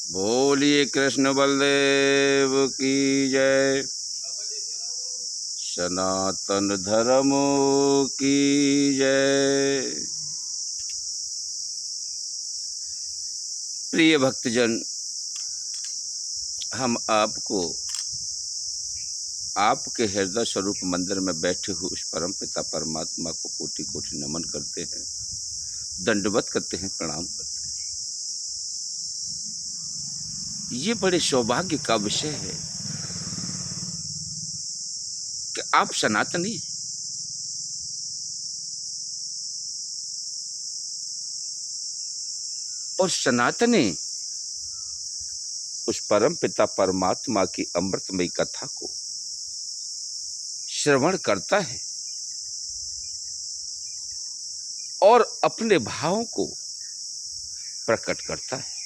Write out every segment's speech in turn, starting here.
बोलिए कृष्ण बलदेव की जय। सनातन धर्म की जय। प्रिय भक्तजन, हम आपको आपके हृदय स्वरूप मंदिर में बैठे हुए उस परम पिता परमात्मा को कोटि कोटि नमन करते हैं, दंडवत करते हैं, प्रणाम करते हैं। ये बड़े सौभाग्य का विषय है कि आप सनातनी और सनातनी उस परम पिता परमात्मा की अमृतमयी कथा को श्रवण करता है और अपने भावों को प्रकट करता है,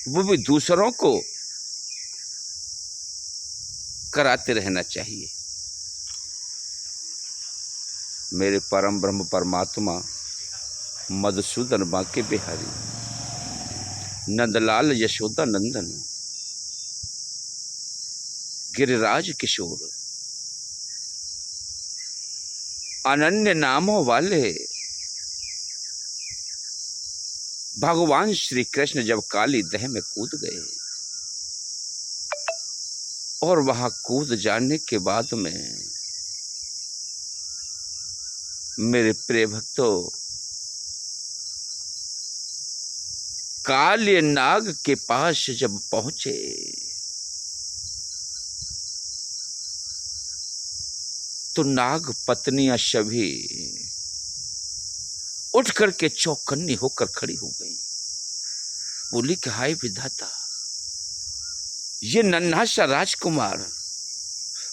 वो भी दूसरों को कराते रहना चाहिए। मेरे परम ब्रह्म परमात्मा मधुसूदन बांके बिहारी नंदलाल यशोदा नंदन गिरिराज किशोर अनन्य नामों वाले भगवान श्री कृष्ण जब काली दह में कूद गए और वहां कूद जाने के बाद में मेरे प्रिय भक्तों, काले नाग के पास जब पहुंचे तो नाग पत्नियां सभी उठ करके चौकन्नी होकर खड़ी हो गई। बोली कि हाय विधाता, ये नन्हा सा राजकुमार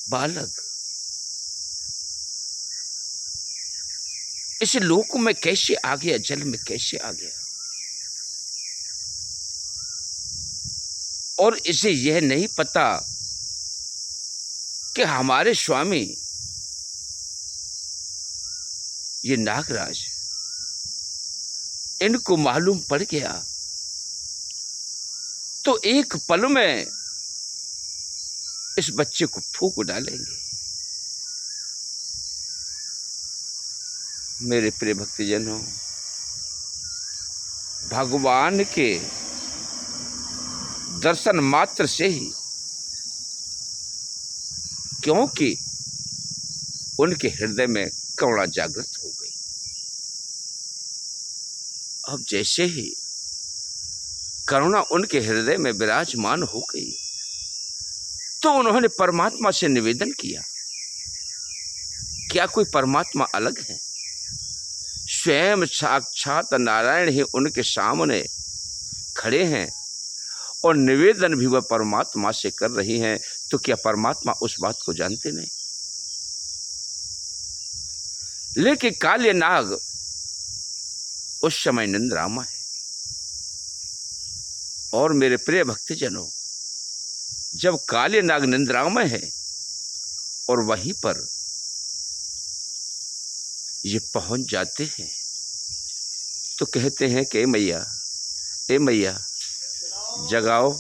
बालक इस लोक में कैसे आ गया, जल में कैसे आ गया, और इसे यह नहीं पता कि हमारे स्वामी ये नागराज, इनको मालूम पड़ गया तो एक पल में इस बच्चे को फूंक डालेंगे। मेरे प्रिय भक्तजनों, भगवान के दर्शन मात्र से ही, क्योंकि उनके हृदय में करुणा जागृत हो गई। अब जैसे ही करुणा उनके हृदय में विराजमान हो गई तो उन्होंने परमात्मा से निवेदन किया, क्या कोई परमात्मा अलग है? स्वयं साक्षात नारायण ही उनके सामने खड़े हैं और निवेदन भी वह परमात्मा से कर रही हैं, तो क्या परमात्मा उस बात को जानते नहीं? लेकिन काले नाग उस समय निंद्रामा है। और मेरे प्रिय भक्तजनों, जब काले नाग निंद्रामा है और वहीं पर ये पहुंच जाते हैं तो कहते हैं कि ए मैया जगाओ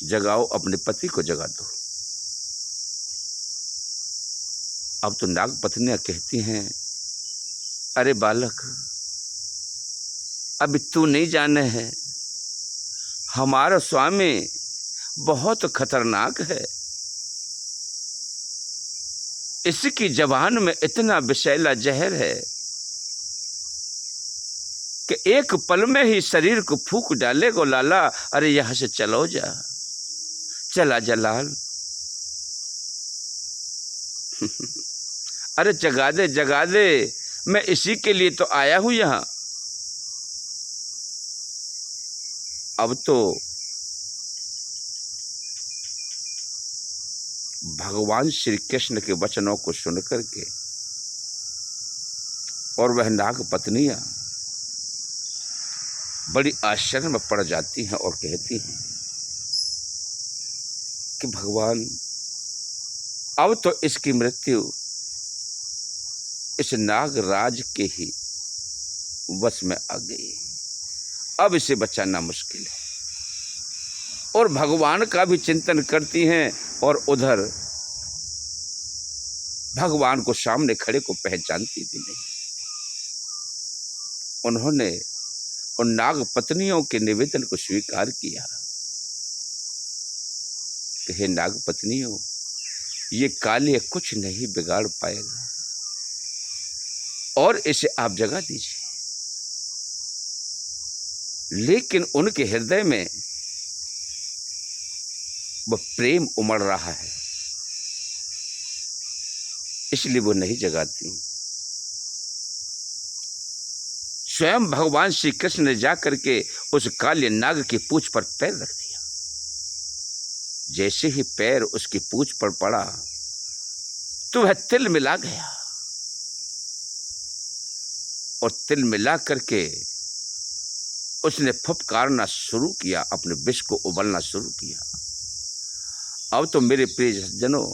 जगाओ, अपने पति को जगा दो। अब तो नाग पत्नियां कहती हैं, अरे बालक, अभी तू नहीं जाने है, हमारा स्वामी बहुत खतरनाक है, इसकी जबान में इतना विषैला जहर है कि एक पल में ही शरीर को फूंक डालेगा लाला। अरे यहां से चलो जा, चला जा लाल। अरे जगा दे जगा दे, मैं इसी के लिए तो आया हूं यहां। अब तो भगवान श्री कृष्ण के वचनों को सुनकर के और वह नाग पत्नियां बड़ी आश्चर्य में पड़ जाती हैं और कहती हैं कि भगवान, अब तो इसकी मृत्यु इस नागराज के ही वश में आ गई अब इसे बचाना मुश्किल है। और भगवान का भी चिंतन करती हैं और उधर भगवान को सामने खड़े को पहचानती भी नहीं। उन्होंने उन नाग पत्नियों के निवेदन को स्वीकार किया कि हे नाग पत्नियों, ये काल्य कुछ नहीं बिगाड़ पाएगा और इसे आप जगा दीजिए। लेकिन उनके हृदय में वह प्रेम उमड़ रहा है, इसलिए वो नहीं जगाती। स्वयं भगवान श्री कृष्ण ने जाकर के उस काल्य नाग की पूंछ पर पैर रख दिया। जैसे ही पैर उसकी पूंछ पर पड़ा तो वह तिल मिला गया और तिल मिला करके उसने फुफकारना शुरू किया, अपने विष को उबलना शुरू किया। अब तो मेरे प्रिय जनों,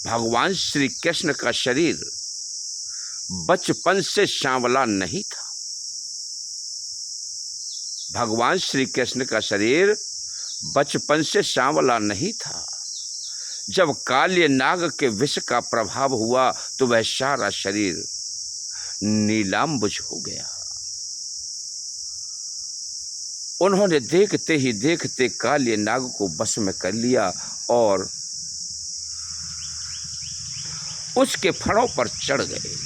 भगवान श्री कृष्ण का शरीर बचपन से सांवला नहीं था। भगवान श्री कृष्ण का शरीर बचपन से सांवला नहीं था। जब काल्य नाग के विष का प्रभाव हुआ तो वह सारा शरीर नीलांबुज हो गया। उन्होंने देखते ही देखते काल्य नाग को बस में कर लिया और उसके फणों पर चढ़ गए।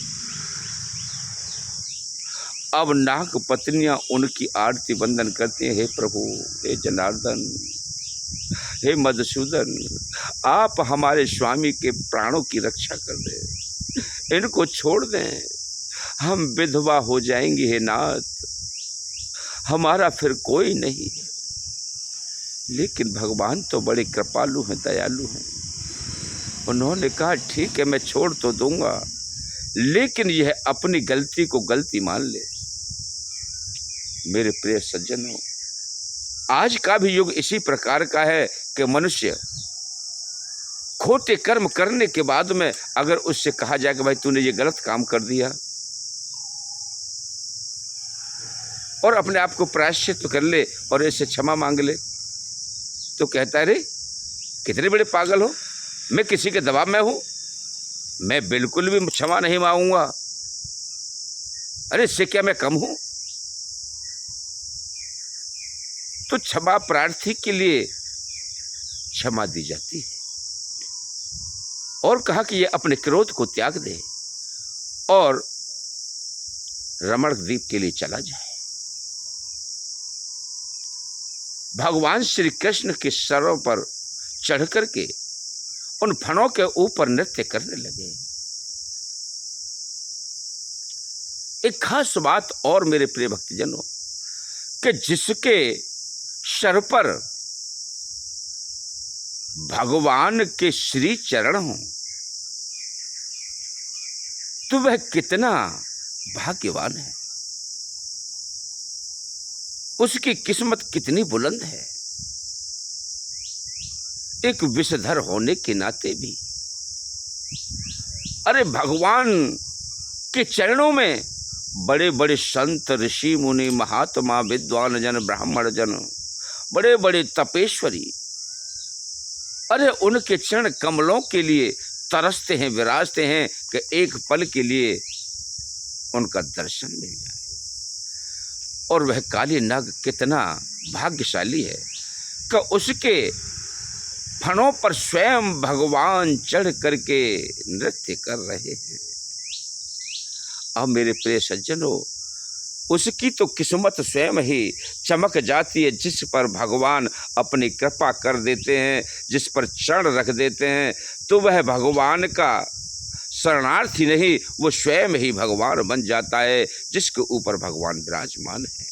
अब नाग पत्नियां उनकी आरती वंदन करती हैं, हे प्रभु, हे जनार्दन, हे मधुसूदन, आप हमारे स्वामी के प्राणों की रक्षा कर दें, इनको छोड़ दें, हम विधवा हो जाएंगे हे नाथ, हमारा फिर कोई नहीं है। लेकिन भगवान तो बड़े कृपालु हैं, दयालु हैं। उन्होंने कहा ठीक है, मैं छोड़ तो दूंगा, लेकिन यह अपनी गलती को गलती मान ले। मेरे प्रिय सज्जनों, आज का भी युग इसी प्रकार का है कि मनुष्य खोटे कर्म करने के बाद में अगर उससे कहा जाए कि भाई तूने ये गलत काम कर दिया और अपने आप को प्रायश्चित कर ले और इससे क्षमा मांग ले, तो कहता है, रे कितने बड़े पागल हो, मैं किसी के दबाव में हूं, मैं बिल्कुल भी क्षमा नहीं मांगूंगा। अरे इससे क्या मैं कम हूं? तो क्षमा प्रार्थी के लिए क्षमा दी जाती है। और कहा कि ये अपने क्रोध को त्याग दे और रमण द्वीप के लिए चला जाए। भगवान श्री कृष्ण के सरों पर चढ़ करके उन फणों के ऊपर नृत्य करने लगे। एक खास बात और मेरे प्रिय भक्तजनों, कि जिसके सर पर भगवान के श्री चरण हों तो वह कितना भाग्यवान है, उसकी किस्मत कितनी बुलंद है। एक विषधर होने के नाते भी, अरे भगवान के चरणों में बड़े बड़े संत, ऋषि, मुनि, महात्मा, विद्वान जन, ब्राह्मण जन, बड़े बड़े तपेश्वरी, अरे उनके चरण कमलों के लिए तरसते हैं, विराजते हैं कि एक पल के लिए उनका दर्शन मिल जाए। और वह काली नाग कितना भाग्यशाली है कि उसके फणों पर स्वयं भगवान चढ़ करके नृत्य कर रहे हैं। अब मेरे प्रिय सज्जनों, उसकी तो किस्मत स्वयं ही चमक जाती है, जिस पर भगवान अपनी कृपा कर देते हैं, जिस पर चरण रख देते हैं, तो वह भगवान का शरणार्थी नहीं, वो स्वयं ही भगवान बन जाता है, जिसके ऊपर भगवान विराजमान है।